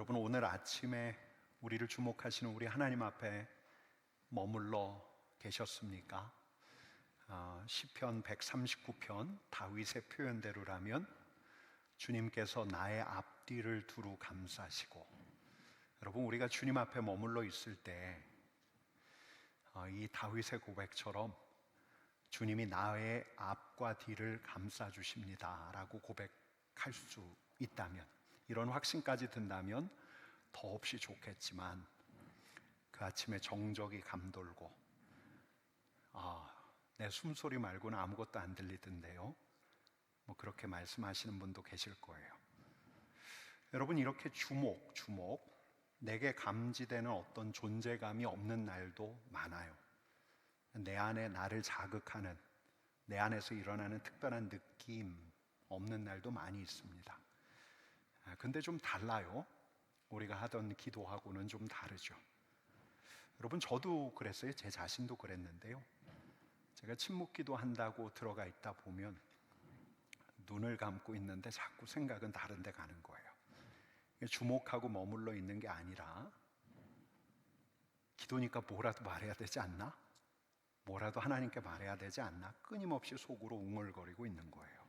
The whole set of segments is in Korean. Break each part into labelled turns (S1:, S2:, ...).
S1: 여러분, 오늘 아침에 우리를 주목하시는 우리 하나님 앞에 머물러 계셨습니까? 시편 139편 다윗의 표현대로라면 주님께서 나의 앞뒤를 두루 감싸시고, 여러분, 우리가 주님 앞에 머물러 있을 때 이 다윗의 고백처럼 주님이 나의 앞과 뒤를 감싸 주십니다 라고 고백할 수 있다면, 이런 확신까지 든다면 더없이 좋겠지만, 그 아침에 정적이 감돌고 내 숨소리 말고는 아무것도 안 들리던데요, 그렇게 말씀하시는 분도 계실 거예요. 여러분, 이렇게 주목 내게 감지되는 어떤 존재감이 없는 날도 많아요. 내 안에 나를 자극하는, 내 안에서 일어나는 특별한 느낌 없는 날도 많이 있습니다. 근데 좀 달라요. 우리가 하던 기도하고는 좀 다르죠. 여러분, 저도 그랬어요. 제 자신도 그랬는데요, 제가 침묵기도 한다고 들어가 있다 보면 눈을 감고 있는데 자꾸 생각은 다른 데 가는 거예요. 주목하고 머물러 있는 게 아니라, 기도니까 뭐라도 말해야 되지 않나? 뭐라도 하나님께 말해야 되지 않나? 끊임없이 속으로 웅얼거리고 있는 거예요.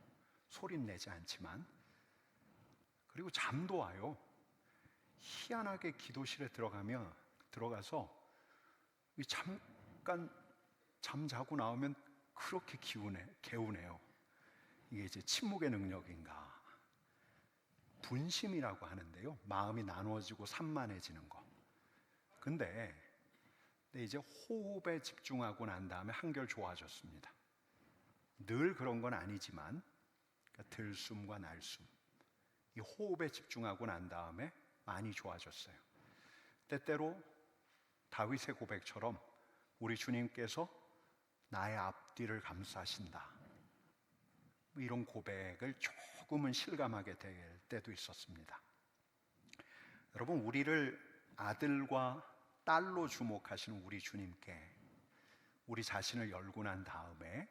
S1: 소린 내지 않지만. 그리고 잠도 와요. 희한하게 기도실에 들어가서 잠깐 잠자고 나오면 그렇게 개운해요. 이게 이제 침묵의 능력인가? 분심이라고 하는데요, 마음이 나누어지고 산만해지는 거. 근데 이제 호흡에 집중하고 난 다음에 한결 좋아졌습니다. 늘 그런 건 아니지만, 그러니까 들숨과 날숨, 이 호흡에 집중하고 난 다음에 많이 좋아졌어요. 때때로 다윗의 고백처럼 우리 주님께서 나의 앞뒤를 감싸신다, 이런 고백을 조금은 실감하게 될 때도 있었습니다. 여러분, 우리를 아들과 딸로 주목하시는 우리 주님께 우리 자신을 열고 난 다음에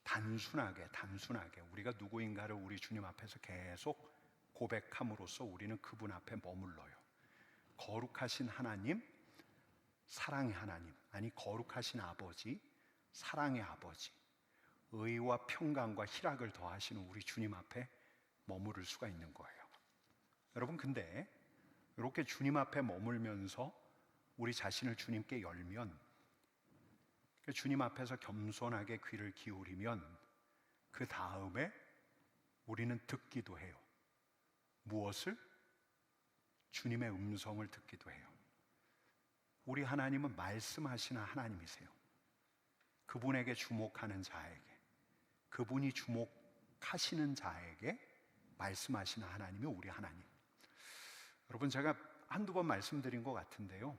S1: 단순하게 우리가 누구인가를 우리 주님 앞에서 계속 고백함으로써 우리는 그분 앞에 머물러요. 거룩하신 하나님, 사랑의 하나님, 아니 거룩하신 아버지, 사랑의 아버지, 의와 평강과 희락을 더하시는 우리 주님 앞에 머무를 수가 있는 거예요. 여러분, 근데 이렇게 주님 앞에 머물면서 우리 자신을 주님께 열면, 주님 앞에서 겸손하게 귀를 기울이면 그 다음에 우리는 듣기도 해요. 무엇을? 주님의 음성을 듣기도 해요. 우리 하나님은 말씀하시는 하나님이세요. 그분에게 주목하는 자에게, 그분이 주목하시는 자에게 말씀하시는 하나님이 우리 하나님. 여러분, 제가 한두 번 말씀드린 것 같은데요,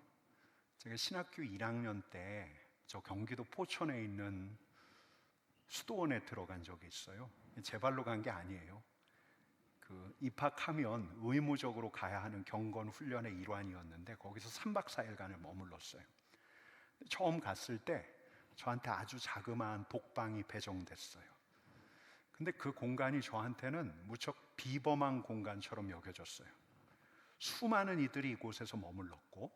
S1: 제가 신학교 1학년 때 저 경기도 포천에 있는 수도원에 들어간 적이 있어요. 제 발로 간 게 아니에요. 입학하면 의무적으로 가야 하는 경건 훈련의 일환이었는데, 거기서 3박 4일간을 머물렀어요. 처음 갔을 때 저한테 아주 자그마한 독방이 배정됐어요. 근데 그 공간이 저한테는 무척 비범한 공간처럼 여겨졌어요. 수많은 이들이 이곳에서 머물렀고,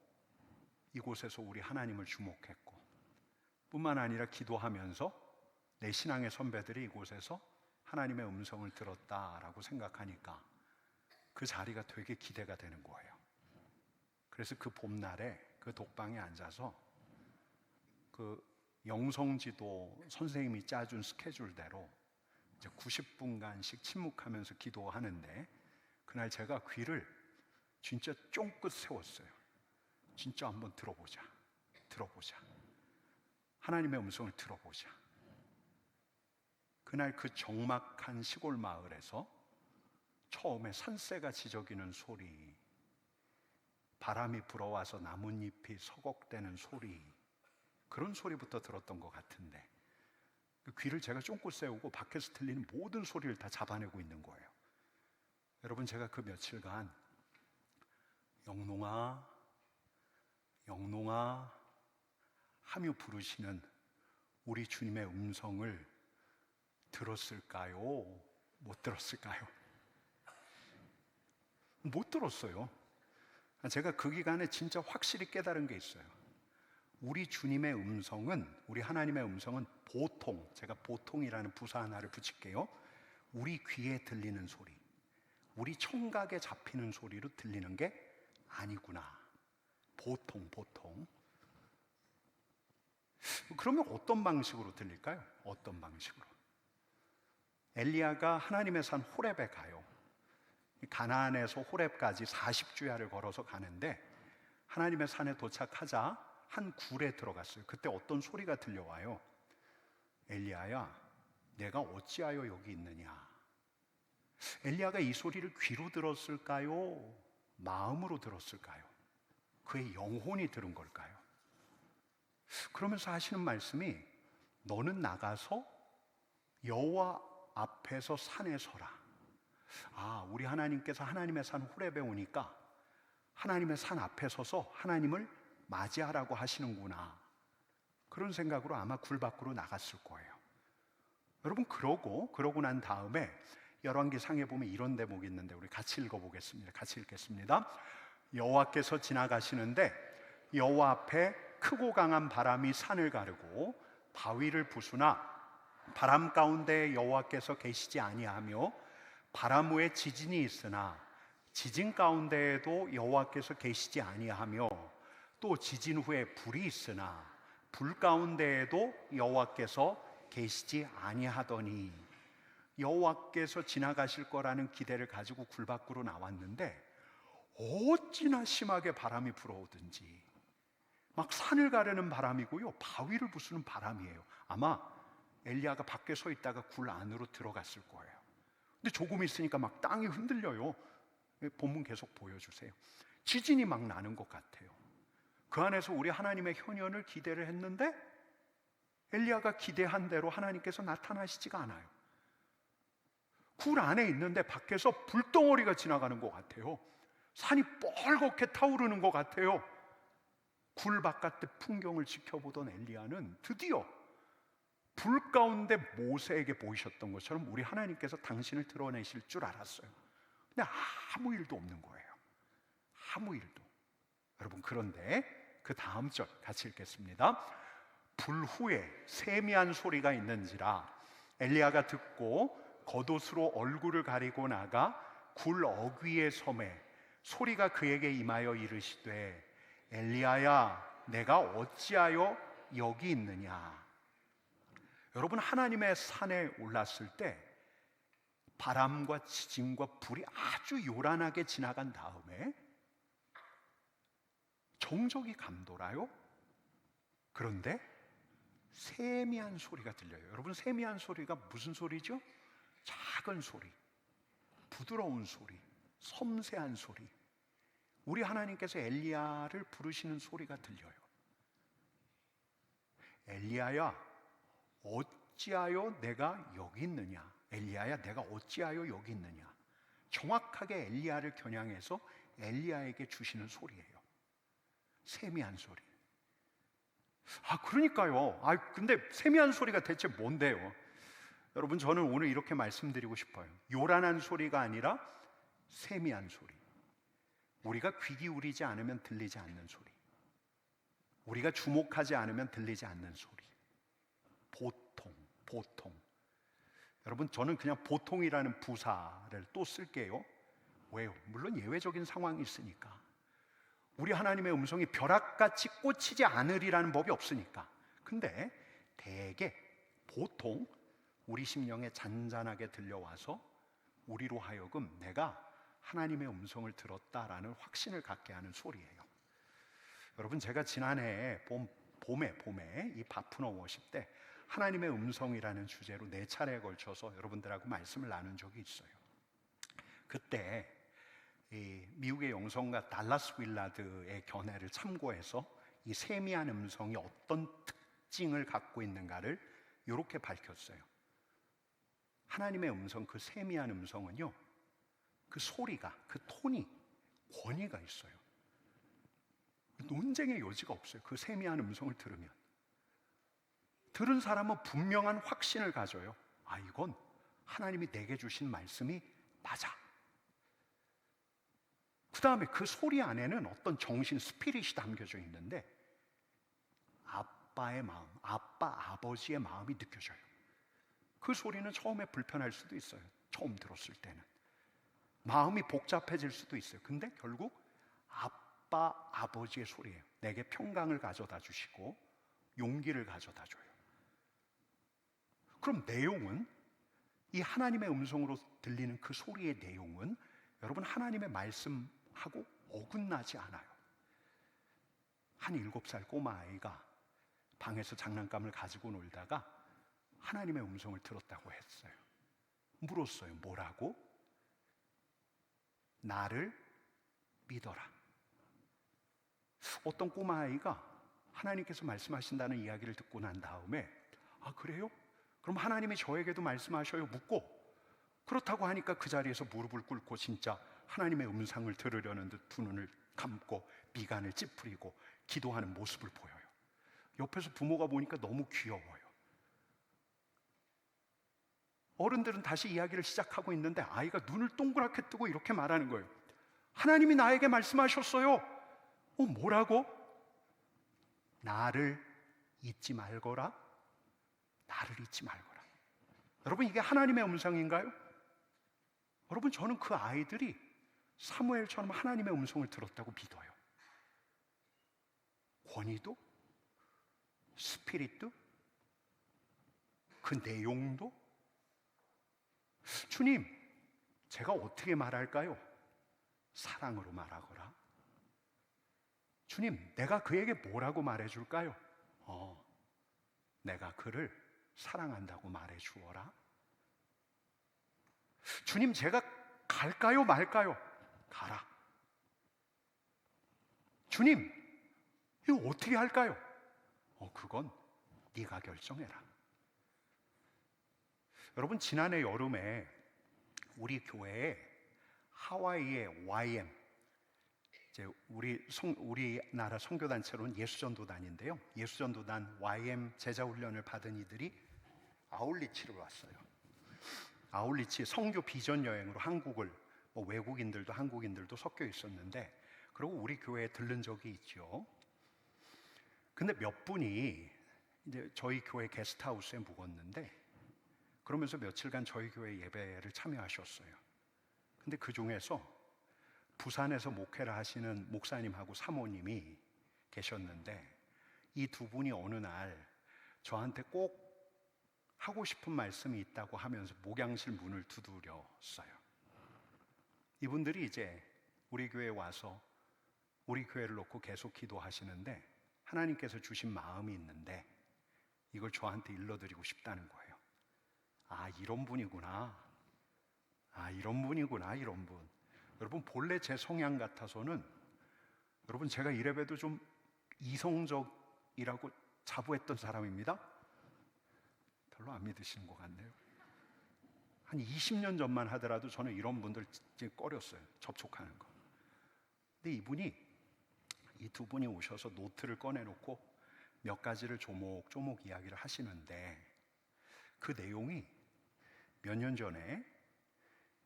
S1: 이곳에서 우리 하나님을 주목했고, 뿐만 아니라 기도하면서 내 신앙의 선배들이 이곳에서 하나님의 음성을 들었다라고 생각하니까 그 자리가 되게 기대가 되는 거예요. 그래서 그 봄날에 그 독방에 앉아서 그 영성지도 선생님이 짜준 스케줄대로 이제 90분간씩 침묵하면서 기도하는데, 그날 제가 귀를 진짜 쫑긋 세웠어요. 진짜 한번 들어보자. 하나님의 음성을 들어보자. 그날 그 적막한 시골 마을에서 처음에 산새가 지저귀는 소리, 바람이 불어와서 나뭇잎이 서걱대는 소리, 그런 소리부터 들었던 것 같은데, 그 귀를 제가 쫑긋 세우고 밖에서 들리는 모든 소리를 다 잡아내고 있는 거예요. 여러분, 제가 그 며칠간 영롱아 하며 부르시는 우리 주님의 음성을 들었을까요? 못 들었을까요? 못 들었어요. 제가 그 기간에 진짜 확실히 깨달은 게 있어요. 우리 주님의 음성은, 우리 하나님의 음성은 보통, 제가 보통이라는 부사 하나를 붙일게요. 우리 귀에 들리는 소리, 우리 청각에 잡히는 소리로 들리는 게 아니구나. 보통. 그러면 어떤 방식으로 들릴까요? 어떤 방식으로? 엘리야가 하나님의 산 호렙에 가요. 가나안에서 호렙까지 40주야를 걸어서 가는데 하나님의 산에 도착하자 한 굴에 들어갔어요. 그때 어떤 소리가 들려와요. 엘리야야, 내가 어찌하여 여기 있느냐? 엘리야가 이 소리를 귀로 들었을까요? 마음으로 들었을까요? 그의 영혼이 들은 걸까요? 그러면서 하시는 말씀이 너는 나가서 여호와 앞에서 산에 서라. 우리 하나님께서 하나님의 산 호렙에 오니까 하나님의 산 앞에 서서 하나님을 맞이하라고 하시는구나. 그런 생각으로 아마 굴 밖으로 나갔을 거예요. 여러분, 그러고 난 다음에 열왕기상에 보면 이런 대목이 있는데 우리 같이 읽어보겠습니다. 같이 읽겠습니다. 여호와께서 지나가시는데 여호와 앞에 크고 강한 바람이 산을 가르고 바위를 부수나 바람 가운데 여호와께서 계시지 아니하며 바람 후에 지진이 있으나 지진 가운데에도 여호와께서 계시지 아니하며 또 지진 후에 불이 있으나 불 가운데에도 여호와께서 계시지 아니하더니 여호와께서 지나가실 거라는 기대를 가지고 굴 밖으로 나왔는데 어찌나 심하게 바람이 불어오든지 막 산을 가르는 바람이고요, 바위를 부수는 바람이에요. 아마 엘리야가 밖에 서 있다가 굴 안으로 들어갔을 거예요. 근데 조금 있으니까 막 땅이 흔들려요. 본문 계속 보여주세요. 지진이 막 나는 것 같아요. 그 안에서 우리 하나님의 현현을 기대를 했는데 엘리야가 기대한 대로 하나님께서 나타나시지가 않아요. 굴 안에 있는데 밖에서 불덩어리가 지나가는 것 같아요. 산이 뻘겋게 타오르는 것 같아요. 굴 바깥의 풍경을 지켜보던 엘리야는 드디어 불 가운데 모세에게 보이셨던 것처럼 우리 하나님께서 당신을 드러내실 줄 알았어요. 근데 아무 일도 없는 거예요. 아무 일도. 여러분, 그런데 그 다음 절 같이 읽겠습니다. 불 후에 세미한 소리가 있는지라 엘리야가 듣고 겉옷으로 얼굴을 가리고 나가 굴 어귀의 섬에 소리가 그에게 임하여 이르시되 엘리야야, 내가 어찌하여 여기 있느냐? 여러분, 하나님의 산에 올랐을 때 바람과 지진과 불이 아주 요란하게 지나간 다음에 정적이 감돌아요. 그런데 세미한 소리가 들려요. 여러분, 세미한 소리가 무슨 소리죠? 작은 소리, 부드러운 소리, 섬세한 소리. 우리 하나님께서 엘리야를 부르시는 소리가 들려요. 엘리야야, 어찌하여 내가 여기 있느냐? 엘리야야, 내가 어찌하여 여기 있느냐? 정확하게 엘리야를 겨냥해서 엘리야에게 주시는 소리예요. 세미한 소리. 그러니까요. 근데 세미한 소리가 대체 뭔데요? 여러분, 저는 오늘 이렇게 말씀드리고 싶어요. 요란한 소리가 아니라 세미한 소리. 우리가 귀 기울이지 않으면 들리지 않는 소리. 우리가 주목하지 않으면 들리지 않는 소리. 보통. 여러분, 저는 그냥 보통이라는 부사를 또 쓸게요. 왜요? 물론 예외적인 상황이 있으니까. 우리 하나님의 음성이 벼락같이 꽂히지 않으리라는 법이 없으니까. 근데 대개 보통 우리 심령에 잔잔하게 들려와서 우리로 하여금 내가 하나님의 음성을 들었다라는 확신을 갖게 하는 소리예요. 여러분, 제가 지난해 봄에 이 바프너 워십 때 하나님의 음성이라는 주제로 4차례에 걸쳐서 여러분들하고 말씀을 나눈 적이 있어요. 그때 이 미국의 영성가 달라스 윌라드의 견해를 참고해서 이 세미한 음성이 어떤 특징을 갖고 있는가를 이렇게 밝혔어요. 하나님의 음성, 그 세미한 음성은요, 그 소리가, 그 톤이 권위가 있어요. 논쟁의 여지가 없어요. 그 세미한 음성을 들으면 들은 사람은 분명한 확신을 가져요. 이건 하나님이 내게 주신 말씀이 맞아. 다음에 그 소리 안에는 어떤 정신, 스피릿이 담겨져 있는데 아빠의 마음, 아버지의 마음이 느껴져요. 그 소리는 처음에 불편할 수도 있어요. 처음 들었을 때는 마음이 복잡해질 수도 있어요. 근데 결국 아버지의 소리예요. 내게 평강을 가져다 주시고 용기를 가져다 줘요. 그럼 내용은, 이 하나님의 음성으로 들리는 그 소리의 내용은 여러분 하나님의 말씀하고 어긋나지 않아요. 한 7살 꼬마아이가 방에서 장난감을 가지고 놀다가 하나님의 음성을 들었다고 했어요. 물었어요. 뭐라고? 나를 믿어라. 어떤 꼬마아이가 하나님께서 말씀하신다는 이야기를 듣고 난 다음에 아 그래요? 그럼 하나님이 저에게도 말씀하셔요? 묻고 그렇다고 하니까 그 자리에서 무릎을 꿇고 진짜 하나님의 음성을 들으려는 듯 두 눈을 감고 미간을 찌푸리고 기도하는 모습을 보여요. 옆에서 부모가 보니까 너무 귀여워요. 어른들은 다시 이야기를 시작하고 있는데 아이가 눈을 동그랗게 뜨고 이렇게 말하는 거예요. 하나님이 나에게 말씀하셨어요. 뭐라고? 나를 잊지 말거라. 나를 잊지 말거라. 여러분 이게 하나님의 음성인가요? 여러분 저는 그 아이들이 사무엘처럼 하나님의 음성을 들었다고 믿어요. 권위도, 스피릿도, 그 내용도. 주님, 제가 어떻게 말할까요? 사랑으로 말하거라. 주님, 내가 그에게 뭐라고 말해줄까요? 내가 그를 사랑한다고 말해주어라. 주님, 제가 갈까요 말까요? 가라. 주님, 이거 어떻게 할까요? 그건 네가 결정해라. 여러분 지난해 여름에 우리 교회에 하와이의 YM, 이제 우리나라 선교단체로는 예수전도단인데요. 예수전도단 YM 제자훈련을 받은 이들이 아울리치로 왔어요. 아울리치 선교 비전 여행으로 한국을, 외국인들도 한국인들도 섞여 있었는데, 그리고 우리 교회에 들른 적이 있죠. 근데 몇 분이 이제 저희 교회 게스트하우스에 묵었는데, 그러면서 며칠간 저희 교회 예배를 참여하셨어요. 근데 그 중에서 부산에서 목회를 하시는 목사님하고 사모님이 계셨는데, 이 두 분이 어느 날 저한테 꼭 하고 싶은 말씀이 있다고 하면서 목양실 문을 두드렸어요. 이분들이 이제 우리 교회에 와서 우리 교회를 놓고 계속 기도하시는데 하나님께서 주신 마음이 있는데 이걸 저한테 일러드리고 싶다는 거예요. 이런 분이구나. 이런 분이구나, 이런 분. 여러분 본래 제 성향 같아서는, 여러분 제가 이래봬도 좀 이성적이라고 자부했던 사람입니다. 별로 안 믿으시는 것 같네요. 한 20년 전만 하더라도 저는 이런 분들 꺼렸어요. 접촉하는 거. 근데 이 두 분이 오셔서 노트를 꺼내놓고 몇 가지를 조목조목 이야기를 하시는데, 그 내용이 몇 년 전에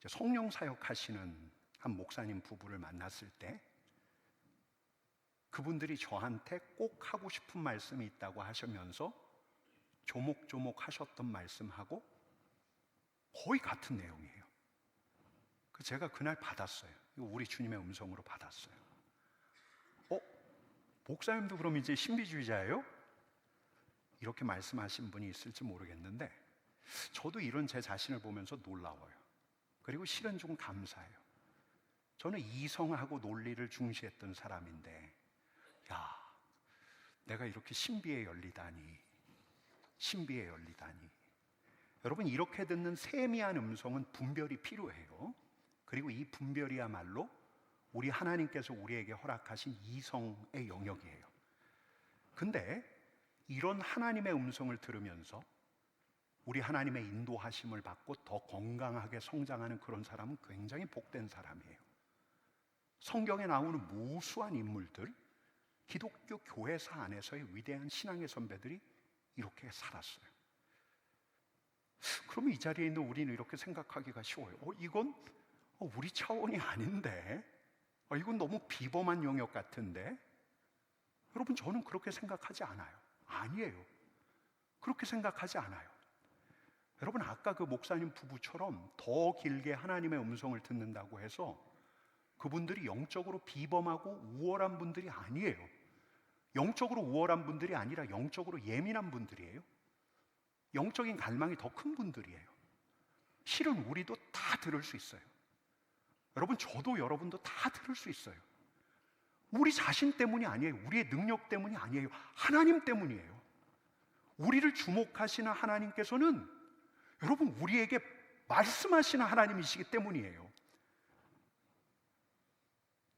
S1: 성령 사역하시는 한 목사님 부부를 만났을 때 그분들이 저한테 꼭 하고 싶은 말씀이 있다고 하시면서 조목조목 하셨던 말씀하고 거의 같은 내용이에요. 제가 그날 받았어요. 이거 우리 주님의 음성으로 받았어요. 목사님도 그럼 이제 신비주의자예요? 이렇게 말씀하신 분이 있을지 모르겠는데 저도 이런 제 자신을 보면서 놀라워요. 그리고 실은 좀 감사해요. 저는 이성하고 논리를 중시했던 사람인데, 내가 이렇게 신비에 열리다니. 여러분 이렇게 듣는 세미한 음성은 분별이 필요해요. 그리고 이 분별이야말로 우리 하나님께서 우리에게 허락하신 이성의 영역이에요. 근데 이런 하나님의 음성을 들으면서 우리 하나님의 인도하심을 받고 더 건강하게 성장하는 그런 사람은 굉장히 복된 사람이에요. 성경에 나오는 무수한 인물들, 기독교 교회사 안에서의 위대한 신앙의 선배들이 이렇게 살았어요. 그러면 이 자리에 있는 우리는 이렇게 생각하기가 쉬워요. 이건 우리 차원이 아닌데, 이건 너무 비범한 영역 같은데? 여러분, 저는 그렇게 생각하지 않아요. 아니에요. 그렇게 생각하지 않아요. 여러분, 아까 그 목사님 부부처럼 더 길게 하나님의 음성을 듣는다고 해서 그분들이 영적으로 비범하고 우월한 분들이 아니에요. 영적으로 우월한 분들이 아니라 영적으로 예민한 분들이에요. 영적인 갈망이 더 큰 분들이에요. 실은 우리도 다 들을 수 있어요. 여러분, 저도 여러분도 다 들을 수 있어요. 우리 자신 때문이 아니에요. 우리의 능력 때문이 아니에요. 하나님 때문이에요. 우리를 주목하시는 하나님께서는 여러분, 우리에게 말씀하시는 하나님이시기 때문이에요.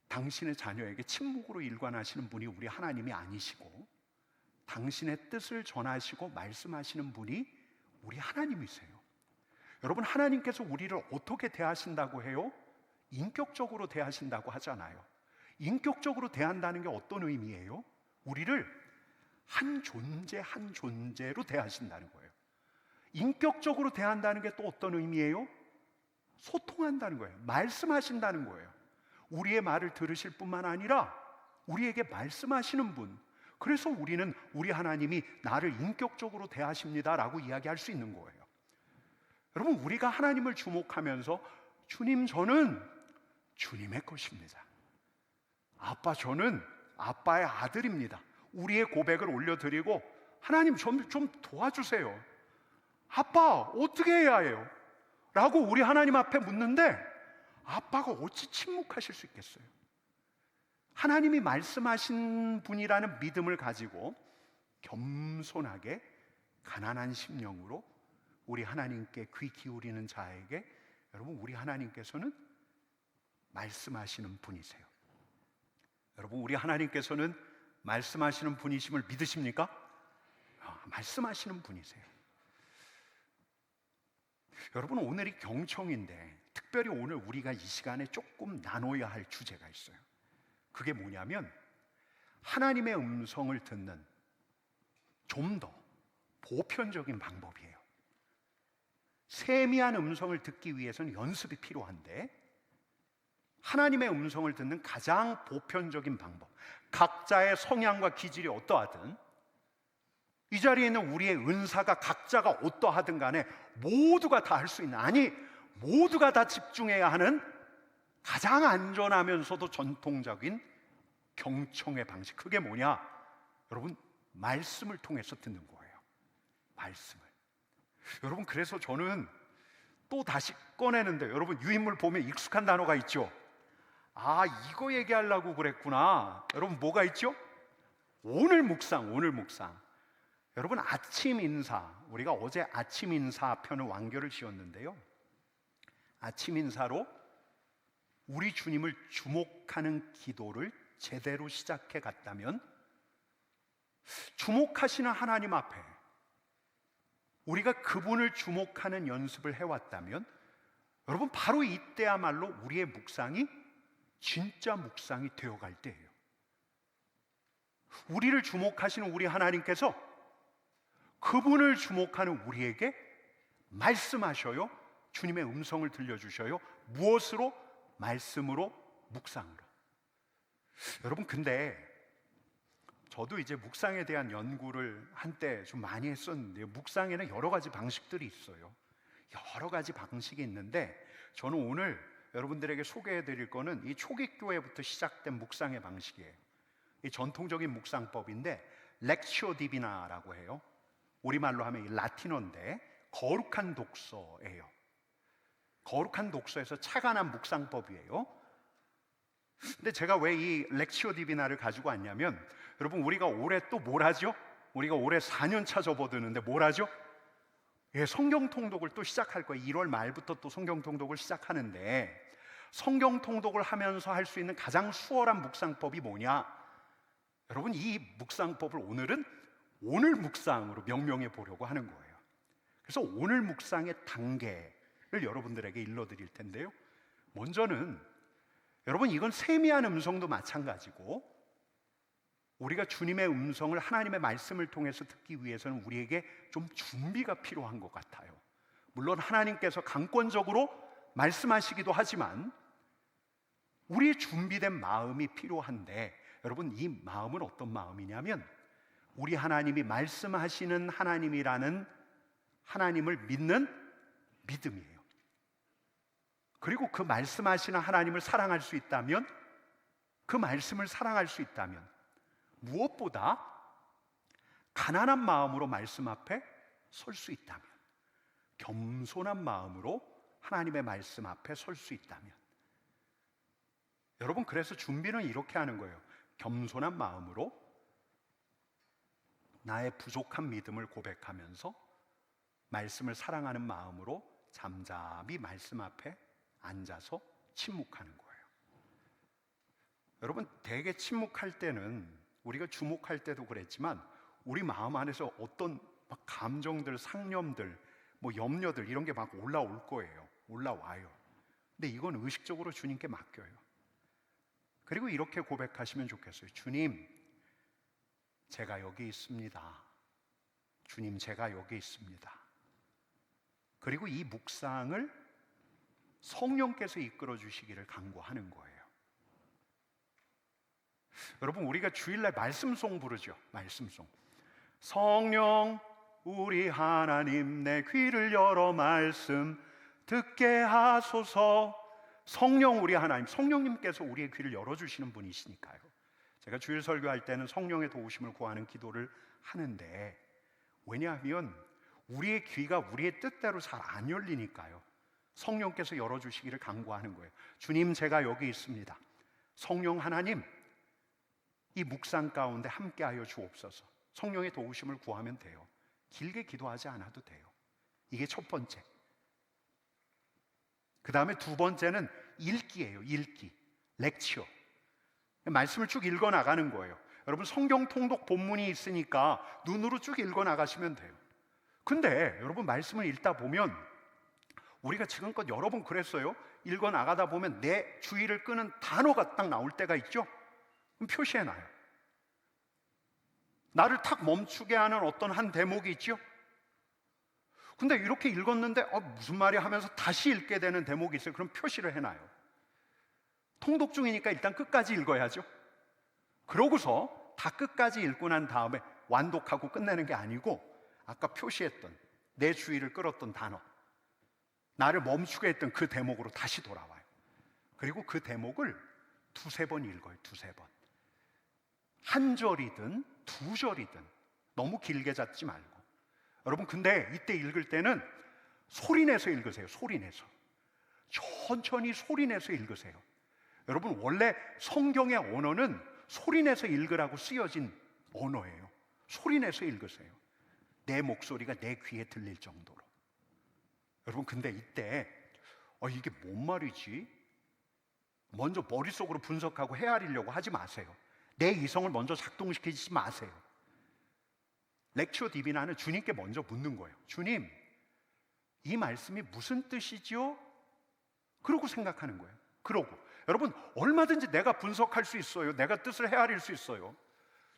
S1: 당신의 자녀에게 침묵으로 일관하시는 분이 우리 하나님이 아니시고, 당신의 뜻을 전하시고 말씀하시는 분이 우리 하나님이세요. 여러분, 하나님께서 우리를 어떻게 대하신다고 해요? 인격적으로 대하신다고 하잖아요. 인격적으로 대한다는 게 어떤 의미예요? 우리를 한 존재 한 존재로 대하신다는 거예요. 인격적으로 대한다는 게 또 어떤 의미예요? 소통한다는 거예요. 말씀하신다는 거예요. 우리의 말을 들으실 뿐만 아니라 우리에게 말씀하시는 분. 그래서 우리는 우리 하나님이 나를 인격적으로 대하십니다라고 이야기할 수 있는 거예요. 여러분, 우리가 하나님을 주목하면서 주님, 저는 주님의 것입니다. 아빠, 저는 아빠의 아들입니다. 우리의 고백을 올려드리고, 하나님 좀 도와주세요. 아빠, 어떻게 해야 해요? 라고 우리 하나님 앞에 묻는데 아빠가 어찌 침묵하실 수 있겠어요? 하나님이 말씀하신 분이라는 믿음을 가지고 겸손하게 가난한 심령으로 우리 하나님께 귀 기울이는 자에게, 여러분, 우리 하나님께서는 말씀하시는 분이세요. 여러분, 우리 하나님께서는 말씀하시는 분이심을 믿으십니까? 말씀하시는 분이세요. 여러분, 오늘이 경청인데 특별히 오늘 우리가 이 시간에 조금 나눠야 할 주제가 있어요. 그게 뭐냐면, 하나님의 음성을 듣는 좀 더 보편적인 방법이에요. 세미한 음성을 듣기 위해서는 연습이 필요한데, 하나님의 음성을 듣는 가장 보편적인 방법, 각자의 성향과 기질이 어떠하든, 이 자리에 있는 우리의 은사가 각자가 어떠하든 간에 모두가 다 할 수 있는, 아니 모두가 다 집중해야 하는 가장 안전하면서도 전통적인 경청의 방식, 그게 뭐냐? 여러분, 말씀을 통해서 듣는 거예요. 말씀을. 여러분, 그래서 저는 또 다시 꺼내는데, 여러분, 유인물 보면 익숙한 단어가 있죠? 아, 이거 얘기하려고 그랬구나. 여러분, 뭐가 있죠? 오늘 묵상, 오늘 묵상. 여러분, 아침 인사, 우리가 어제 아침 인사 편을 완결을 지었는데요, 아침 인사로 우리 주님을 주목하는 기도를 제대로 시작해 갔다면, 주목하시는 하나님 앞에 우리가 그분을 주목하는 연습을 해왔다면, 여러분, 바로 이때야말로 우리의 묵상이 진짜 묵상이 되어갈 때예요. 우리를 주목하시는 우리 하나님께서 그분을 주목하는 우리에게 말씀하셔요. 주님의 음성을 들려주셔요. 무엇으로? 말씀으로, 묵상으로. 여러분, 근데 저도 이제 묵상에 대한 연구를 한때 좀 많이 했었는데요, 묵상에는 여러 가지 방식들이 있어요. 여러 가지 방식이 있는데, 저는 오늘 여러분들에게 소개해 드릴 거는 이 초기교회부터 시작된 묵상의 방식이에요. 이 전통적인 묵상법인데 렉시오 디비나라고 해요. 우리말로 하면 이 라틴어인데 거룩한 독서예요. 거룩한 독서에서 착안한 묵상법이에요. 근데 제가 왜 이 렉시오 디비나를 가지고 왔냐면, 여러분, 우리가 올해 또 뭘 하죠? 우리가 올해 4년차 접어드는데 뭘 하죠? 예, 성경 통독을 또 시작할 거예요. 1월 말부터 또 성경 통독을 시작하는데, 성경 통독을 하면서 할 수 있는 가장 수월한 묵상법이 뭐냐? 여러분, 이 묵상법을 오늘은 오늘 묵상으로 명명해 보려고 하는 거예요. 그래서 오늘 묵상의 단계를 여러분들에게 일러드릴 텐데요, 먼저는 여러분, 이건 세미한 음성도 마찬가지고, 우리가 주님의 음성을, 하나님의 말씀을 통해서 듣기 위해서는 우리에게 좀 준비가 필요한 것 같아요. 물론 하나님께서 강권적으로 말씀하시기도 하지만, 우리의 준비된 마음이 필요한데, 여러분 이 마음은 어떤 마음이냐면 우리 하나님이 말씀하시는 하나님이라는 하나님을 믿는 믿음이에요. 그리고 그 말씀하시는 하나님을 사랑할 수 있다면, 그 말씀을 사랑할 수 있다면, 무엇보다 가난한 마음으로 말씀 앞에 설 수 있다면, 겸손한 마음으로 하나님의 말씀 앞에 설 수 있다면, 여러분 그래서 준비는 이렇게 하는 거예요. 겸손한 마음으로 나의 부족한 믿음을 고백하면서 말씀을 사랑하는 마음으로 잠잠히 말씀 앞에 앉아서 침묵하는 거예요. 여러분 대개 침묵할 때는, 우리가 주목할 때도 그랬지만 우리 마음 안에서 어떤 막 감정들, 상념들, 뭐 염려들 이런 게 막 올라올 거예요. 올라와요. 근데 이건 의식적으로 주님께 맡겨요. 그리고 이렇게 고백하시면 좋겠어요. 주님, 제가 여기 있습니다. 주님, 제가 여기 있습니다. 그리고 이 묵상을 성령께서 이끌어 주시기를 간구하는 거예요. 여러분 우리가 주일날 말씀송 부르죠. 말씀송. 성령 우리 하나님 내 귀를 열어 말씀 듣게 하소서. 성령 우리 하나님, 성령님께서 우리의 귀를 열어주시는 분이시니까요. 제가 주일 설교할 때는 성령의 도우심을 구하는 기도를 하는데, 왜냐하면 우리의 귀가 우리의 뜻대로 잘 안 열리니까요. 성령께서 열어주시기를 간구하는 거예요. 주님, 제가 여기 있습니다. 성령 하나님, 이 묵상 가운데 함께하여 주옵소서. 성령의 도우심을 구하면 돼요. 길게 기도하지 않아도 돼요. 이게 첫 번째. 그 다음에 두 번째는 읽기예요. 읽기, 렉치오. 말씀을 쭉 읽어 나가는 거예요. 여러분 성경 통독 본문이 있으니까 눈으로 쭉 읽어 나가시면 돼요. 근데 여러분 말씀을 읽다 보면, 우리가 지금껏 여러 번 그랬어요. 읽어 나가다 보면 내 주의를 끄는 단어가 딱 나올 때가 있죠. 그럼 표시해놔요. 나를 탁 멈추게 하는 어떤 한 대목이 있죠. 근데 이렇게 읽었는데 무슨 말이야 하면서 다시 읽게 되는 대목이 있어요. 그럼 표시를 해놔요. 통독 중이니까 일단 끝까지 읽어야죠. 그러고서 다 끝까지 읽고 난 다음에 완독하고 끝내는 게 아니고, 아까 표시했던 내 주의를 끌었던 단어, 나를 멈추게 했던 그 대목으로 다시 돌아와요. 그리고 그 대목을 두세 번 읽어요. 두세 번. 한 절이든 두 절이든 너무 길게 잡지 말고. 여러분 근데 이때 읽을 때는 소리내서 읽으세요. 소리내서. 천천히 소리내서 읽으세요. 여러분 원래 성경의 언어는 소리내서 읽으라고 쓰여진 언어예요. 소리내서 읽으세요. 내 목소리가 내 귀에 들릴 정도로. 여러분 근데 이때 이게 뭔 말이지? 먼저 머릿속으로 분석하고 헤아리려고 하지 마세요. 내 이성을 먼저 작동시키지 마세요. 렉치오 디비나는 주님께 먼저 묻는 거예요. 주님, 이 말씀이 무슨 뜻이지요? 그러고 생각하는 거예요. 그러고 여러분 얼마든지 내가 분석할 수 있어요. 내가 뜻을 헤아릴 수 있어요.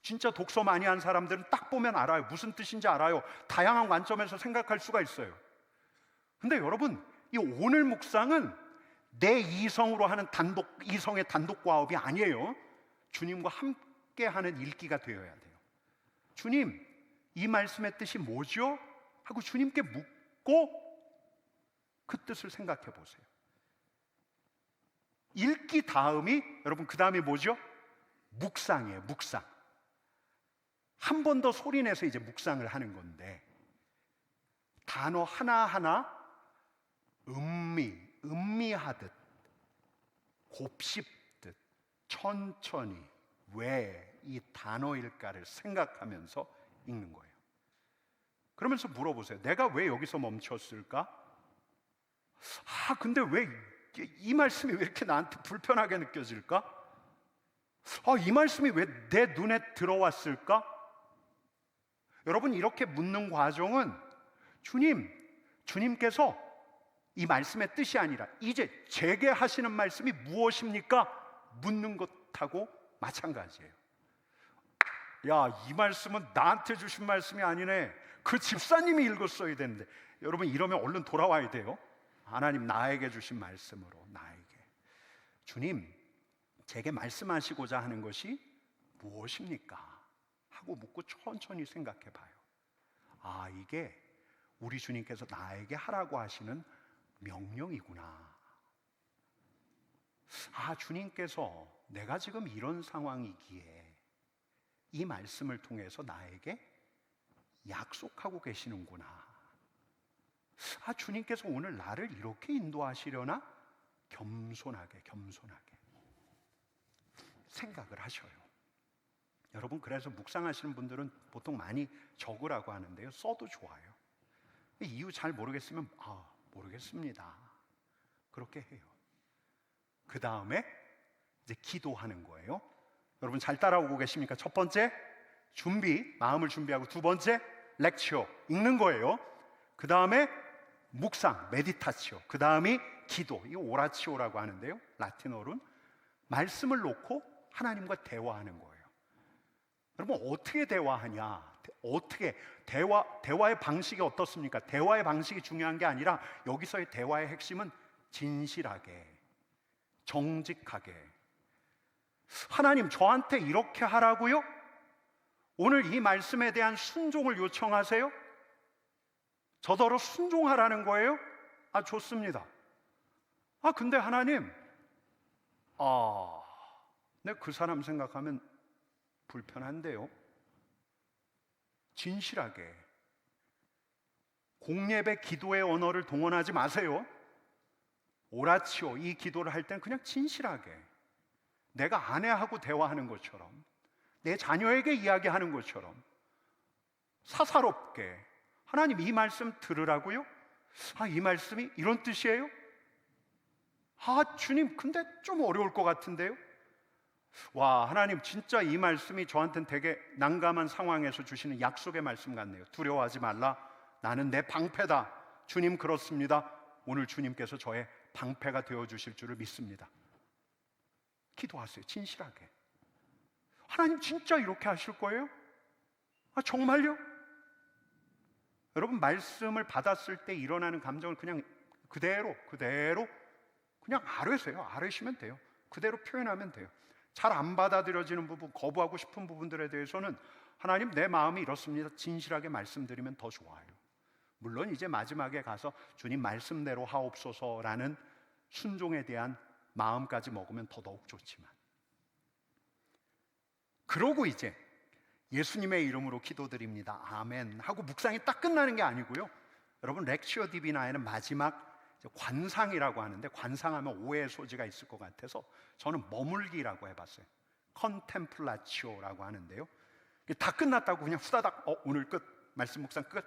S1: 진짜 독서 많이 한 사람들은 딱 보면 알아요. 무슨 뜻인지 알아요. 다양한 관점에서 생각할 수가 있어요. 근데 여러분 이 오늘 묵상은 내 이성으로 하는 이성의 단독 과업이 아니에요. 주님과 함께 하는 읽기가 되어야 돼요. 주님, 이 말씀의 뜻이 뭐죠? 하고 주님께 묻고 그 뜻을 생각해 보세요. 읽기 다음이, 여러분 그 다음이 뭐죠? 묵상이에요. 묵상. 한 번 더 소리내서 이제 묵상을 하는 건데, 단어 하나하나 음미하듯 곱씹듯 천천히 왜 이 단어일까를 생각하면서 읽는 거예요. 그러면서 물어보세요. 내가 왜 여기서 멈췄을까? 근데 왜 이 말씀이 왜 이렇게 나한테 불편하게 느껴질까? 이 말씀이 왜 내 눈에 들어왔을까? 여러분 이렇게 묻는 과정은 주님께서 이 말씀의 뜻이 아니라 이제 제게 하시는 말씀이 무엇입니까? 묻는 것하고 마찬가지예요. 야, 이 말씀은 나한테 주신 말씀이 아니네. 그 집사님이 읽었어야 되는데. 여러분 이러면 얼른 돌아와야 돼요. 하나님 나에게 주신 말씀으로 나에게. 주님, 제게 말씀하시고자 하는 것이 무엇입니까? 하고 묻고 천천히 생각해 봐요. 아, 이게 우리 주님께서 나에게 하라고 하시는 명령이구나. 아, 주님께서 내가 지금 이런 상황이기에 이 말씀을 통해서 나에게 약속하고 계시는구나. 아, 주님께서 오늘 나를 이렇게 인도하시려나? 겸손하게 생각을 하셔요. 여러분, 그래서 묵상하시는 분들은 보통 많이 적으라고 하는데요, 써도 좋아요. 이유 잘 모르겠으면 모르겠습니다, 그렇게 해요. 그 다음에 이제 기도하는 거예요. 여러분 잘 따라오고 계십니까? 첫 번째 준비, 마음을 준비하고, 두 번째 렉치오, 읽는 거예요. 그 다음에 묵상, 메디타치오, 그 다음이 기도, 이 오라치오라고 하는데요, 라틴어로는 말씀을 놓고 하나님과 대화하는 거예요. 여러분, 어떻게 대화하냐? 어떻게 대화의 방식이 어떻습니까? 대화의 방식이 중요한 게 아니라 여기서의 대화의 핵심은 진실하게, 정직하게, 하나님 저한테 이렇게 하라고요? 오늘 이 말씀에 대한 순종을 요청하세요? 저더러 순종하라는 거예요? 아, 좋습니다. 아, 근데 하나님, 내가 그 사람 생각하면 불편한데요. 진실하게, 공예배 기도의 언어를 동원하지 마세요. 오라치오, 이 기도를 할 때는 그냥 진실하게, 내가 아내하고 대화하는 것처럼, 내 자녀에게 이야기하는 것처럼 사사롭게, 하나님 이 말씀 들으라고요? 아, 이 말씀이 이런 뜻이에요? 아, 주님, 근데 좀 어려울 것 같은데요? 와, 하나님 진짜 이 말씀이 저한테는 되게 난감한 상황에서 주시는 약속의 말씀 같네요. 두려워하지 말라, 나는 내 방패다. 주님, 그렇습니다. 오늘 주님께서 저의 방패가 되어주실 줄을 믿습니다. 기도하세요, 진실하게. 하나님 진짜 이렇게 하실 거예요? 아, 정말요? 여러분, 말씀을 받았을 때 일어나는 감정을 그냥 그대로 그냥 아뢰세요. 아뢰시면 돼요. 그대로 표현하면 돼요. 잘 안 받아들여지는 부분, 거부하고 싶은 부분들에 대해서는 하나님, 내 마음이 이렇습니다, 진실하게 말씀드리면 더 좋아요. 물론 이제 마지막에 가서 주님 말씀대로 하옵소서라는 순종에 대한 마음까지 먹으면 더더욱 좋지만, 그러고 이제 예수님의 이름으로 기도드립니다, 아멘 하고 묵상이 딱 끝나는 게 아니고요. 여러분, 렉시오 디비나에는 마지막 관상이라고 하는데, 관상하면 오해의 소지가 있을 것 같아서 저는 머물기라고 해봤어요. 컨템플라치오라고 하는데요, 다 끝났다고 그냥 후다닥 오늘 끝, 말씀 묵상 끝,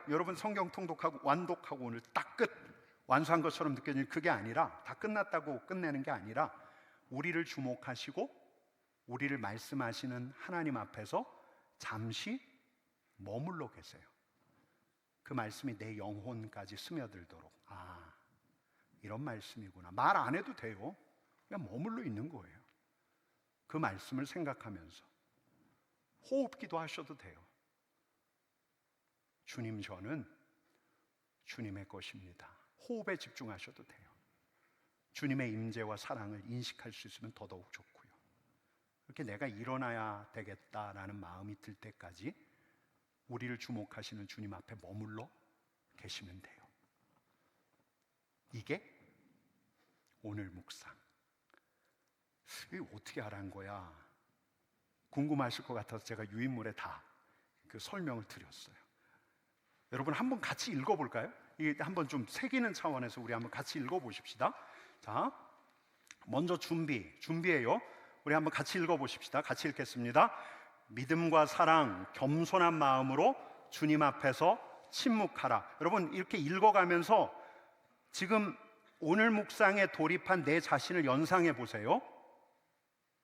S1: 여러분 성경 통독하고 완독하고 오늘 딱 끝, 완수한 것처럼 느껴지는 그게 아니라, 다 끝났다고 끝내는 게 아니라 우리를 주목하시고 우리를 말씀하시는 하나님 앞에서 잠시 머물러 계세요. 그 말씀이 내 영혼까지 스며들도록, 아, 이런 말씀이구나. 말 안 해도 돼요. 그냥 머물러 있는 거예요. 그 말씀을 생각하면서 호흡기도 하셔도 돼요. 주님, 저는 주님의 것입니다. 호흡에 집중하셔도 돼요. 주님의 임재와 사랑을 인식할 수 있으면 더더욱 좋고요. 그렇게 내가 일어나야 되겠다라는 마음이 들 때까지 우리를 주목하시는 주님 앞에 머물러 계시면 돼요. 이게 오늘 묵상. 이게 어떻게 하라는 거야? 궁금하실 것 같아서 제가 유인물에 다 그 설명을 드렸어요. 여러분, 한번 같이 읽어볼까요? 이게 한번 좀 새기는 차원에서 우리 한번 같이 읽어보십시다. 자, 먼저 준비예요. 우리 한번 같이 읽어보십시다. 같이 읽겠습니다. 믿음과 사랑, 겸손한 마음으로 주님 앞에서 침묵하라. 여러분, 이렇게 읽어가면서 지금 오늘 묵상에 돌입한 내 자신을 연상해 보세요.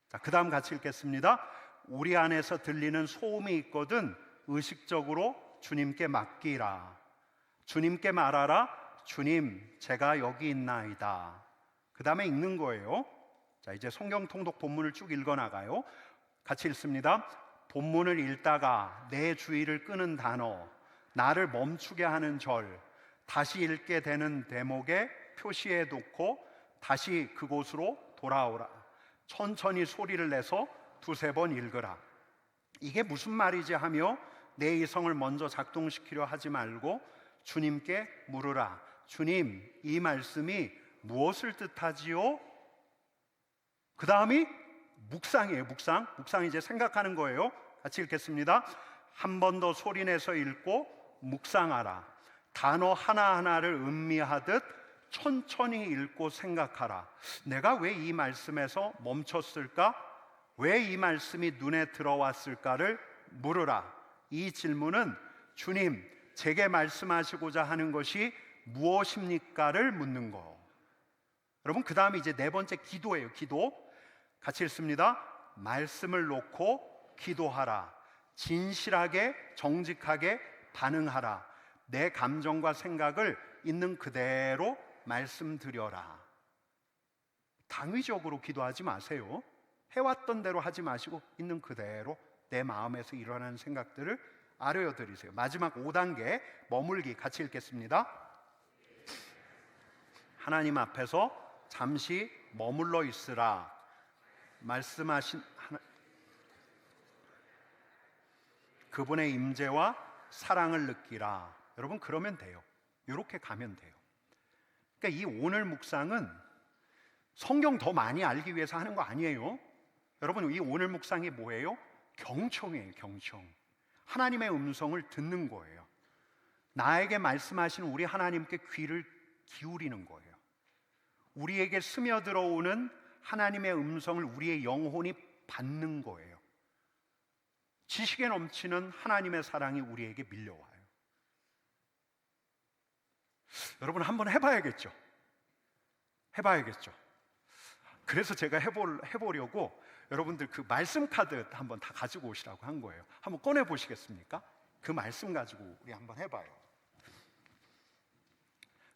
S1: 자, 그 다음 같이 읽겠습니다. 우리 안에서 들리는 소음이 있거든 의식적으로 주님께 맡기라. 주님께 말하라. 주님, 제가 여기 있나이다. 그 다음에 읽는 거예요. 자, 이제 성경 통독 본문을 쭉 읽어나가요. 같이 읽습니다. 본문을 읽다가 내 주의를 끄는 단어, 나를 멈추게 하는 절, 다시 읽게 되는 대목에 표시해 놓고 다시 그곳으로 돌아오라. 천천히 소리를 내서 두세 번 읽으라. 이게 무슨 말이지 하며 내 이성을 먼저 작동시키려 하지 말고 주님께 물으라. 주님, 이 말씀이 무엇을 뜻하지요? 그 다음이 묵상이에요. 묵상 이제 생각하는 거예요. 같이 읽겠습니다. 한 번 더 소리내서 읽고 묵상하라. 단어 하나하나를 음미하듯 천천히 읽고 생각하라. 내가 왜 이 말씀에서 멈췄을까? 왜 이 말씀이 눈에 들어왔을까를 물으라. 이 질문은 주님, 제게 말씀하시고자 하는 것이 무엇입니까를 묻는 거. 여러분, 그 다음에 이제 네 번째 기도예요. 기도 같이 읽습니다. 말씀을 놓고 기도하라. 진실하게 정직하게 반응하라. 내 감정과 생각을 있는 그대로 말씀드려라. 당위적으로 기도하지 마세요. 해왔던 대로 하지 마시고 있는 그대로 내 마음에서 일어나는 생각들을 알려드리세요. 마지막 5단계 머물기 같이 읽겠습니다. 하나님 앞에서 잠시 머물러 있으라. 말씀하신 그분의 임재와 사랑을 느끼라. 여러분, 그러면 돼요. 이렇게 가면 돼요. 그러니까 이 오늘 묵상은 성경 더 많이 알기 위해서 하는 거 아니에요. 여러분, 이 오늘 묵상이 뭐예요? 경청이에요. 경청. 하나님의 음성을 듣는 거예요. 나에게 말씀하시는 우리 하나님께 귀를 기울이는 거예요. 우리에게 스며들어오는 하나님의 음성을 우리의 영혼이 받는 거예요. 지식에 넘치는 하나님의 사랑이 우리에게 밀려와요. 여러분, 한번 해봐야겠죠. 그래서 제가 해보려고 여러분들 그 말씀 카드 한번 다 가지고 오시라고 한 거예요. 한번 꺼내 보시겠습니까? 그 말씀 가지고 우리 한번 해봐요.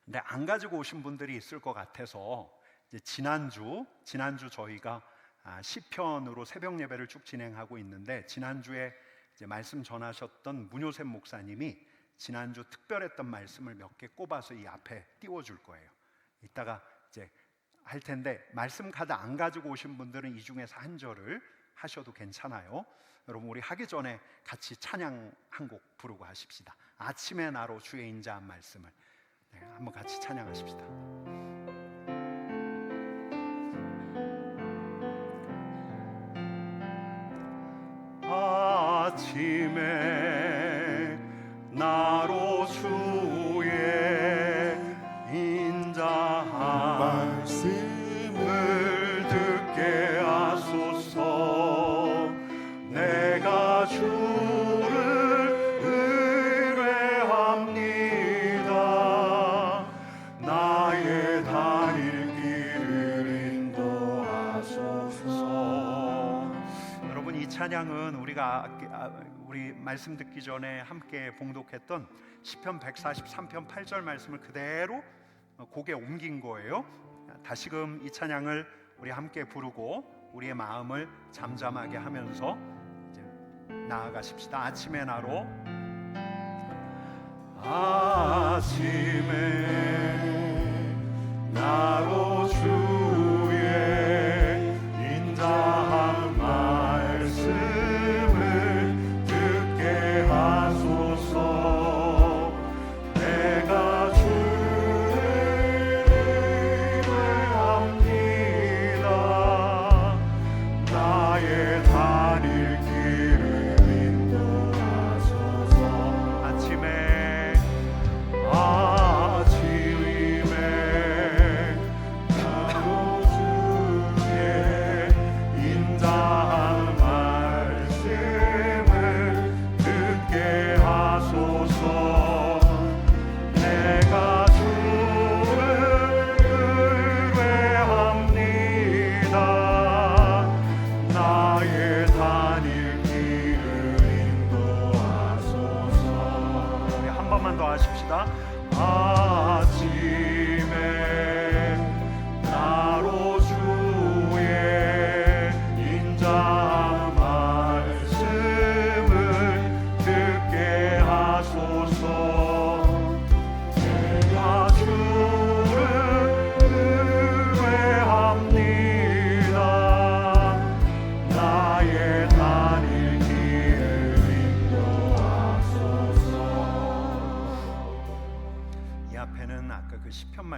S1: 근데 안 가지고 오신 분들이 있을 것 같아서 이제 지난주 저희가 시편으로 새벽 예배를 쭉 진행하고 있는데, 지난주에 이제 말씀 전하셨던 문효샘 목사님이 지난주 특별했던 말씀을 몇 개 꼽아서 이 앞에 띄워줄 거예요. 이따가 이제 할 텐데, 말씀 카드 안 가지고 오신 분들은 이 중에서 한 절을 하셔도 괜찮아요. 여러분, 우리 하기 전에 같이 찬양 한 곡 부르고 하십시다. 아침에 나로 주의 인자한 말씀을 한번 같이 찬양하십시다. 아침에 나로 주의 인자한 말씀을 듣게 하소서. 내가 주를 의뢰합니다. 나의 다닐 길을 인도하소서. 여러분, 이 찬양은 우리 말씀 듣기 전에 함께 봉독했던 시편 143편 8절 말씀을 그대로 곡에 옮긴 거예요. 다시금 이 찬양을 우리 함께 부르고 우리의 마음을 잠잠하게 하면서 이제 나아가십시다. 아침에 나로 주의 인자한 말씀을 듣게 하소서. 내가 주를 의뢰합니다. 나의 다닐 길을 인도하소서. 아침에 나로 주의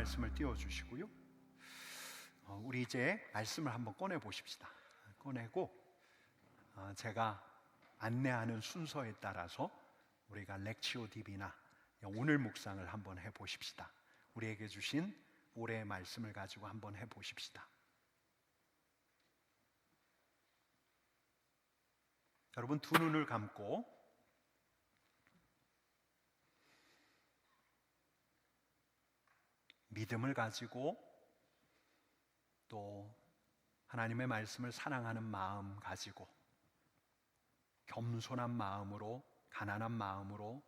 S1: 말씀을 띄워주시고요. 우리 이제 말씀을 한번 꺼내 보십시다. 꺼내고 제가 안내하는 순서에 따라서 우리가 렉치오 디비나 오늘 묵상을 한번 해보십시다. 우리에게 주신 올해의 말씀을 가지고 한번 해보십시다. 여러분 두 눈을 감고 믿음을 가지고 또 하나님의 말씀을 사랑하는 마음 가지고 겸손한 마음으로 가난한 마음으로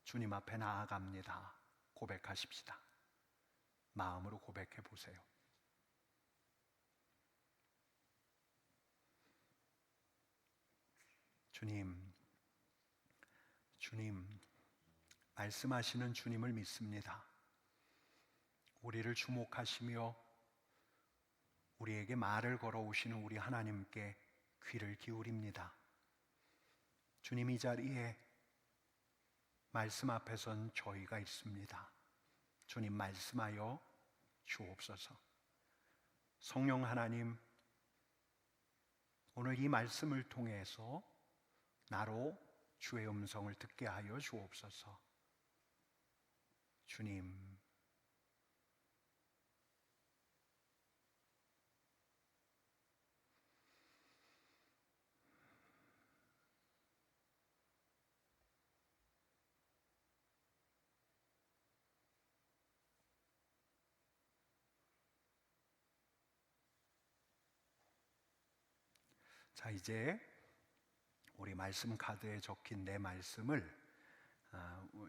S1: 주님 앞에 나아갑니다. 고백하십시다. 마음으로 고백해 보세요. 주님, 말씀하시는 주님을 믿습니다. 우리를 주목하시며 우리에게 말을 걸어오시는 우리 하나님께 귀를 기울입니다. 주님, 이 자리에 말씀 앞에선 저희가 있습니다. 주님, 말씀하여 주옵소서. 성령 하나님, 오늘 이 말씀을 통해서 나로 주의 음성을 듣게 하여 주옵소서. 주님, 자, 이제 우리 말씀 카드에 적힌 내 말씀을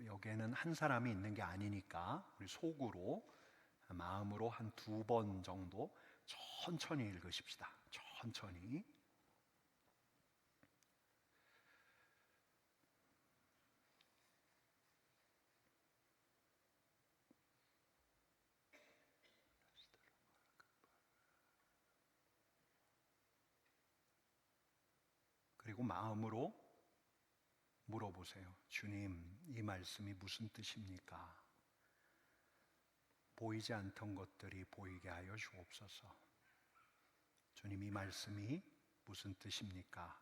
S1: 여기에는 한 사람이 있는 게 아니니까 우리 속으로 마음으로 한 2번 정도 천천히 읽으십시다. 천천히. 그리고 마음으로 물어보세요. 주님, 이 말씀이 무슨 뜻입니까? 보이지 않던 것들이 보이게 하여 주옵소서. 주님, 이 말씀이 무슨 뜻입니까?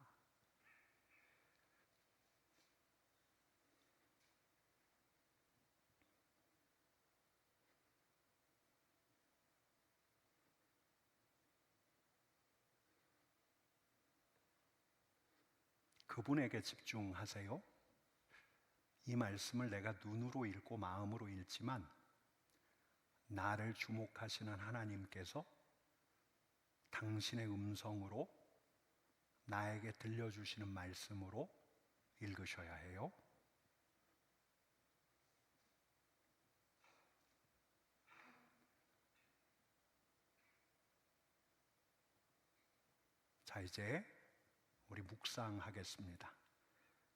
S1: 그분에게 집중하세요. 이 말씀을 내가 눈으로 읽고 마음으로 읽지만 나를 주목하시는 하나님께서 당신의 음성으로 나에게 들려주시는 말씀으로 읽으셔야 해요. 자, 이제 우리 묵상하겠습니다.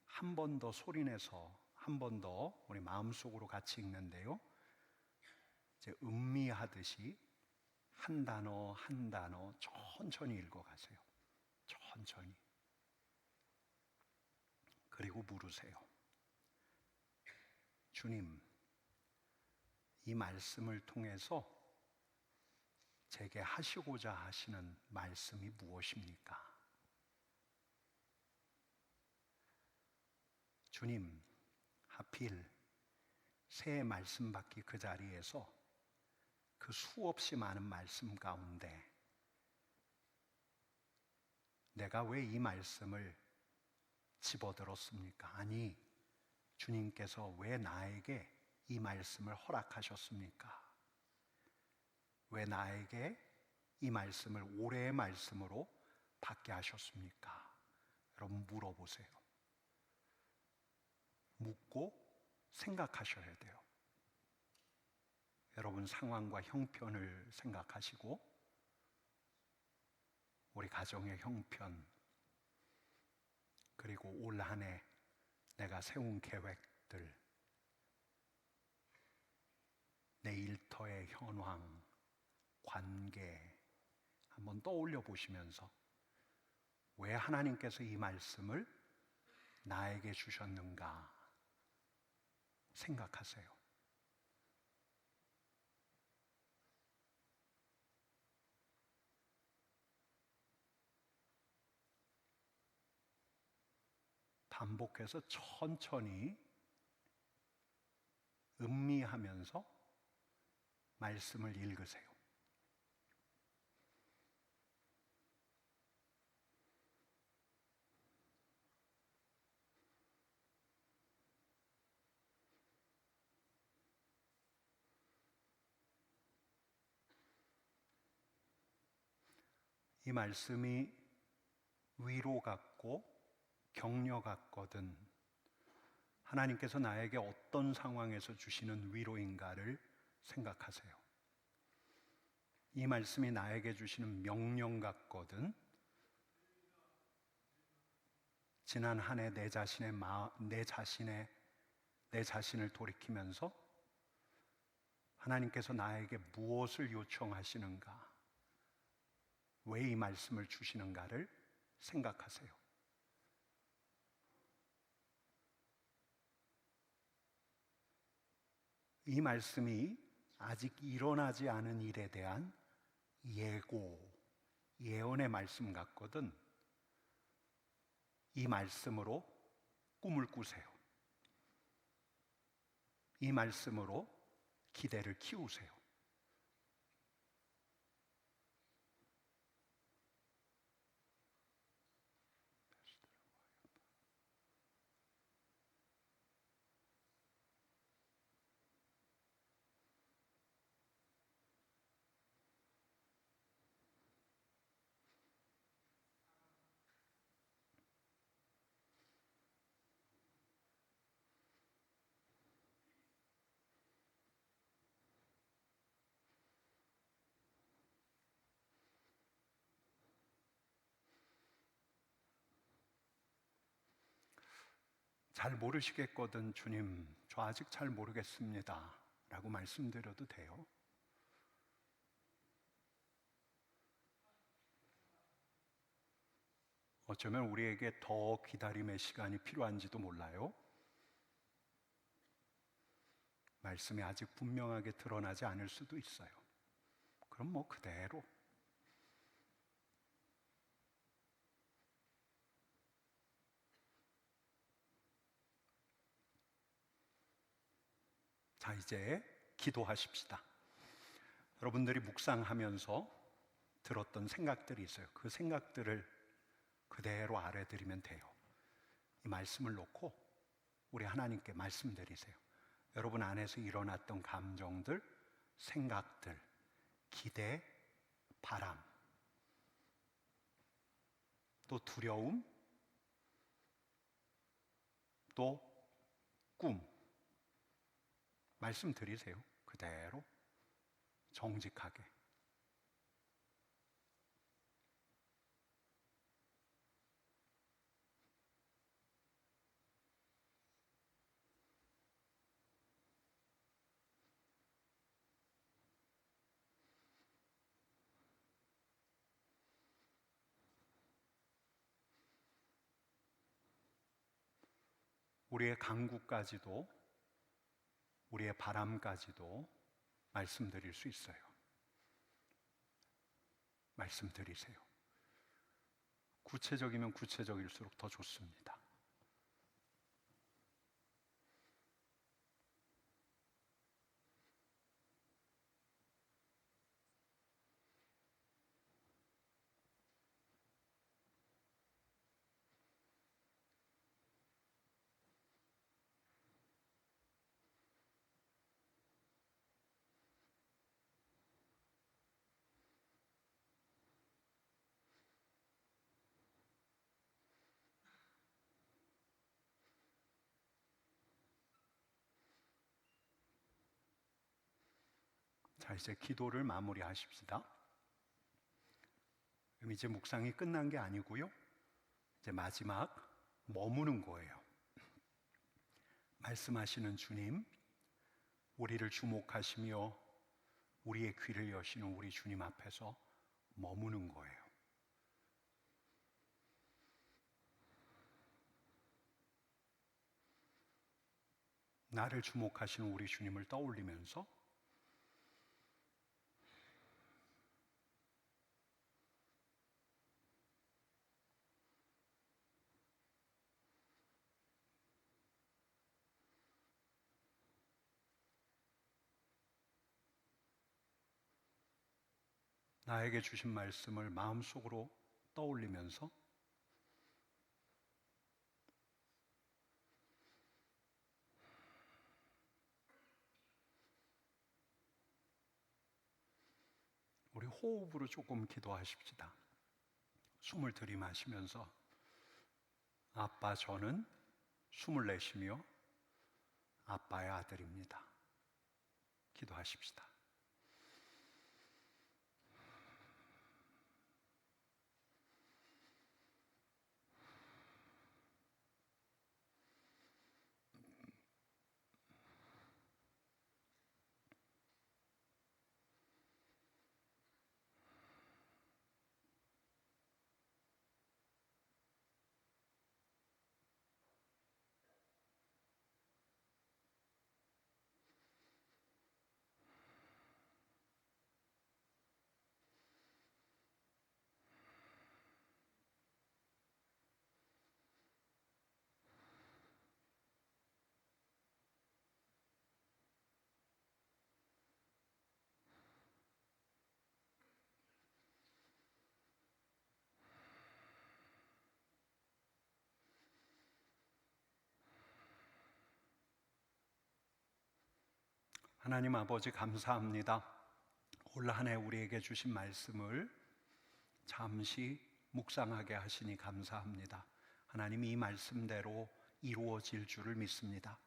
S1: 한 번 더 소리내서 한 번 더 우리 마음속으로 같이 읽는데요. 이제 음미하듯이 한 단어 한 단어 천천히 읽어가세요. 천천히. 그리고 물으세요. 주님, 이 말씀을 통해서 제게 하시고자 하시는 말씀이 무엇입니까? 주님, 하필 새 말씀 받기 그 자리에서 그 수없이 많은 말씀 가운데 내가 왜 이 말씀을 집어들었습니까? 아니, 주님께서 왜 나에게 이 말씀을 허락하셨습니까? 왜 나에게 이 말씀을 올해의 말씀으로 받게 하셨습니까? 여러분 물어보세요. 묻고 생각하셔야 돼요. 여러분 상황과 형편을 생각하시고 우리 가정의 형편 그리고 올 한 해 내가 세운 계획들 내 일터의 현황 관계 한번 떠올려 보시면서 왜 하나님께서 이 말씀을 나에게 주셨는가 생각하세요. 반복해서 천천히 음미하면서 말씀을 읽으세요. 이 말씀이 위로 같고 격려 같거든 하나님께서 나에게 어떤 상황에서 주시는 위로인가를 생각하세요. 이 말씀이 나에게 주시는 명령 같거든 지난 한 해 내 자신을 돌이키면서 하나님께서 나에게 무엇을 요청하시는가, 왜 이 말씀을 주시는가를 생각하세요. 이 말씀이 아직 일어나지 않은 일에 대한 예언의 말씀 같거든 이 말씀으로 꿈을 꾸세요. 이 말씀으로 기대를 키우세요. 잘 모르시겠거든 주님, 저 아직 잘 모르겠습니다 라고 말씀드려도 돼요. 어쩌면 우리에게 더 기다림의 시간이 필요한지도 몰라요. 말씀이 아직 분명하게 드러나지 않을 수도 있어요. 그럼 뭐 그대로 자, 이제 기도하십시다. 여러분들이 묵상하면서 들었던 생각들이 있어요. 그 생각들을 그대로 아뢰드리면 돼요. 이 말씀을 놓고 우리 하나님께 말씀드리세요. 여러분 안에서 일어났던 감정들, 생각들, 기대, 바람, 또 두려움, 또 꿈, 말씀드리세요. 그대로 정직하게. 우리의 간구까지도, 우리의 바람까지도 말씀드릴 수 있어요. 말씀드리세요. 구체적이면 구체적일수록 더 좋습니다. 자, 이제 기도를 마무리하십시다. 그럼 이제 묵상이 끝난 게 아니고요. 이제 마지막 머무는 거예요. 말씀하시는 주님, 우리를 주목하시며 우리의 귀를 여시는 우리 주님 앞에서 머무는 거예요. 나를 주목하시는 우리 주님을 떠올리면서 나에게 주신 말씀을 마음속으로 떠올리면서 우리 호흡으로 조금 기도하십시다. 숨을 들이마시면서 아빠, 저는 숨을 내쉬며 아빠의 아들입니다. 기도하십시다. 하나님 아버지, 감사합니다. 올 한 해 우리에게 주신 말씀을 잠시 묵상하게 하시니 감사합니다. 하나님, 이 말씀대로 이루어질 줄을 믿습니다.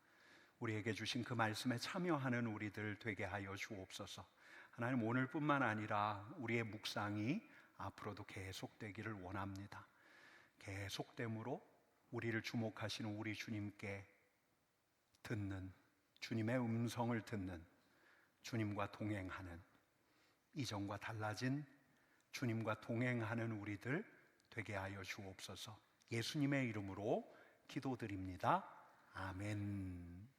S1: 우리에게 주신 그 말씀에 참여하는 우리들 되게 하여 주옵소서. 하나님, 오늘뿐만 아니라 우리의 묵상이 앞으로도 계속되기를 원합니다. 계속됨으로 우리를 주목하시는 우리 주님께 듣는, 주님의 음성을 듣는, 주님과 동행하는, 이전과 달라진 주님과 동행하는 우리들 되게 하여 주옵소서. 예수님의 이름으로 기도드립니다. 아멘.